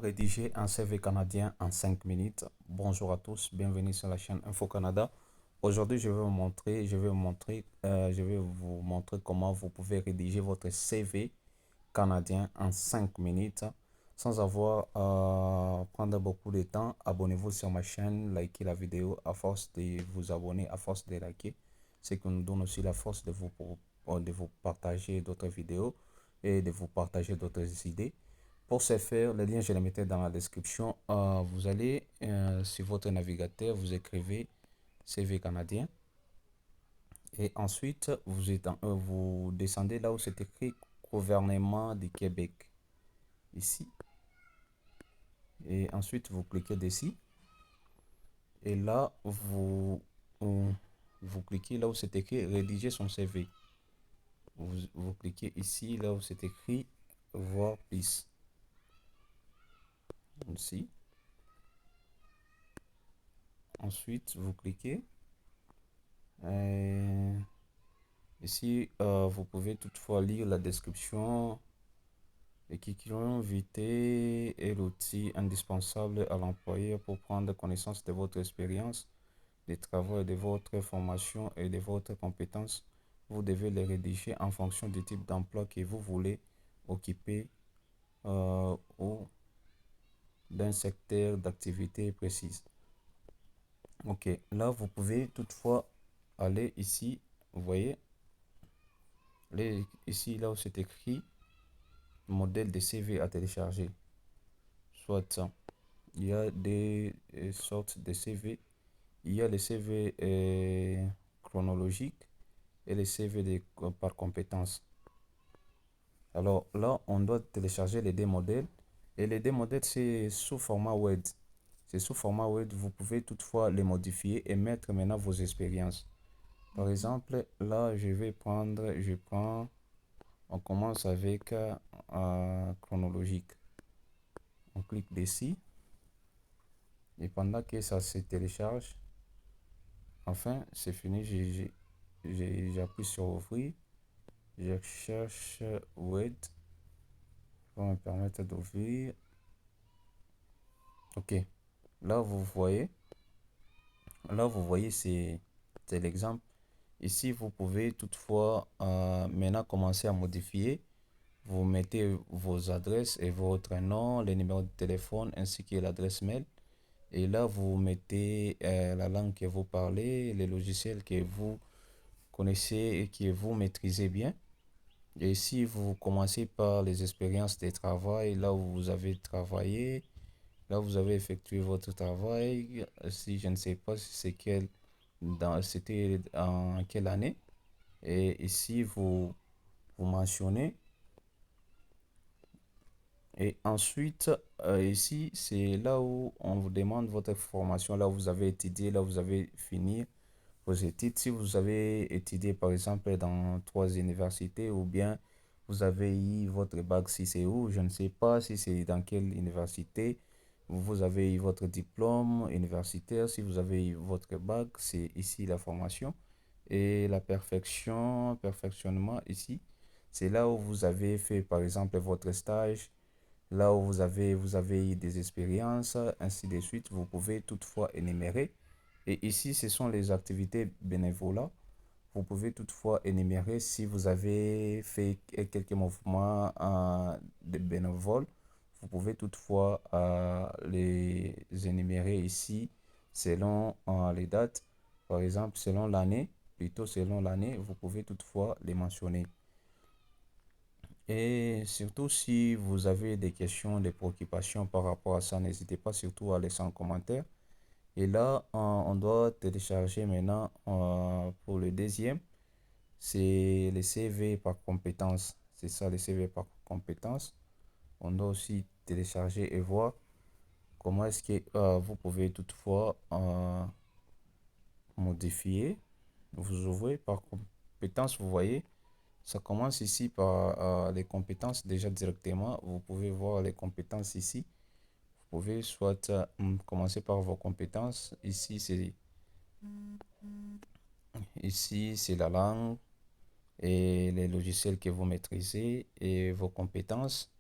Rédiger un CV canadien en 5 minutes. Bonjour à tous, bienvenue sur la chaîne Info Canada. Aujourd'hui, je vais vous montrer comment vous pouvez rédiger votre CV canadien en 5 minutes sans avoir à prendre beaucoup de temps. Abonnez-vous sur ma chaîne, likez la vidéo à force de vous abonner, à force de liker. C'est que nous donne aussi la force de vous partager d'autres vidéos et de vous partager d'autres idées. Pour ce faire, le lien, je le mettais dans la description. Vous allez sur votre navigateur, vous écrivez CV canadien et ensuite vous descendez là où c'est écrit gouvernement du Québec ici et ensuite vous cliquez dessus et là vous cliquez là où c'est écrit rédiger son CV. Vous cliquez ici là où c'est écrit voir plus ici. Ensuite vous cliquez. Ici, vous pouvez toutefois lire la description et qui vitae est l'outil indispensable à l'employeur pour prendre connaissance de votre expérience, des travaux et de votre formation et de votre compétence. Vous devez les rédiger en fonction du type d'emploi que vous voulez occuper ou d'un secteur d'activité précise. Ok, là vous pouvez toutefois aller ici, vous voyez, ici là où c'est écrit modèle de CV à télécharger. Soit il y a des sortes de CV. Il y a les CV chronologiques et les CV par compétences. Alors là, on doit télécharger les deux modèles. Et les deux modèles, c'est sous format Word. C'est sous format Word. Vous pouvez toutefois les modifier et mettre maintenant vos expériences. Par exemple, là, je prends, on commence avec chronologique. On clique dessus et pendant que ça se télécharge, enfin c'est fini, j'appuie sur ouvrir, je cherche Word pour me permettre d'ouvrir. Ok, là vous voyez c'est l'exemple. Ici vous pouvez toutefois maintenant commencer à modifier. Vous mettez vos adresses et votre nom, les numéros de téléphone ainsi que l'adresse mail. Et là, vous mettez la langue que vous parlez, les logiciels que vous connaissez et que vous maîtrisez bien. Et si vous commencez par les expériences de travail, là où vous avez travaillé, là où vous avez effectué votre travail, si je ne sais pas si c'est c'était en quelle année. Et ici, vous mentionnez. Et ensuite, ici, c'est là où on vous demande votre formation, là où vous avez étudié, là où vous avez fini vos études. Si vous avez étudié, par exemple, dans 3 universités ou bien vous avez eu votre bac, si c'est où, je ne sais pas si c'est dans quelle université. Vous avez eu votre diplôme universitaire. Si vous avez eu votre bac, c'est ici la formation. Et la perfectionnement ici, c'est là où vous avez fait, par exemple, votre stage là où vous avez eu des expériences, ainsi de suite, vous pouvez toutefois énumérer. Et ici, ce sont les activités bénévolat. Vous pouvez toutefois énumérer si vous avez fait quelques mouvements de bénévoles. Vous pouvez toutefois les énumérer ici selon les dates. Par exemple, selon l'année, plutôt selon l'année, vous pouvez toutefois les mentionner. Et surtout, si vous avez des questions, des préoccupations par rapport à ça, n'hésitez pas surtout à laisser un commentaire. Et là, on doit télécharger maintenant pour le deuxième, c'est les CV par compétence. C'est ça, les CV par compétence. On doit aussi télécharger et voir comment est-ce que vous pouvez toutefois modifier. Vous ouvrez par compétence, vous voyez. Ça commence ici par les compétences déjà directement. Vous pouvez voir les compétences ici. Vous pouvez soit commencer par vos compétences. Ici, c'est la langue et les logiciels que vous maîtrisez et vos compétences.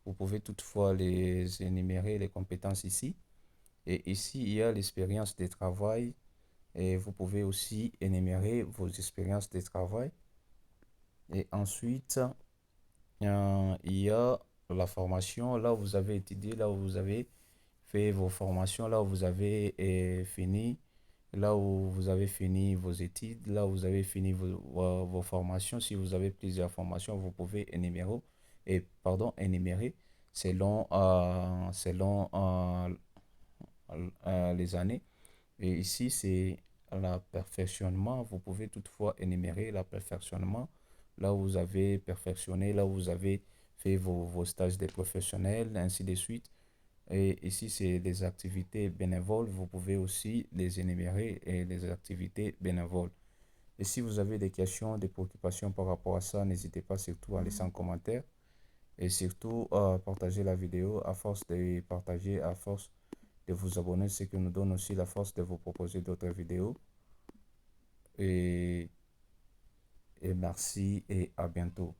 Vous pouvez toutefois les énumérer, les compétences ici. Et ici, il y a l'expérience de travail. Et vous pouvez aussi énumérer vos expériences de travail. Et ensuite, il y a la formation. Là où vous avez étudié, là où vous avez fait vos formations, là où vous avez fini, là où vous avez fini vos études, là où vous avez fini vos formations. Si vous avez plusieurs formations, vous pouvez énumérer selon les années. Et ici, c'est la perfectionnement. Vous pouvez toutefois énumérer la perfectionnement, là où vous avez perfectionné, là où vous avez fait vos stages de professionnels, ainsi de suite. Et ici, c'est des activités bénévoles. Vous pouvez aussi les énumérer et les activités bénévoles. Et si vous avez des questions, des préoccupations par rapport à ça, n'hésitez pas surtout à laisser en commentaire. Et surtout, partager la vidéo. À force de partager, à force de vous abonner, ce qui nous donne aussi la force de vous proposer d'autres vidéos. Et, et merci et à bientôt.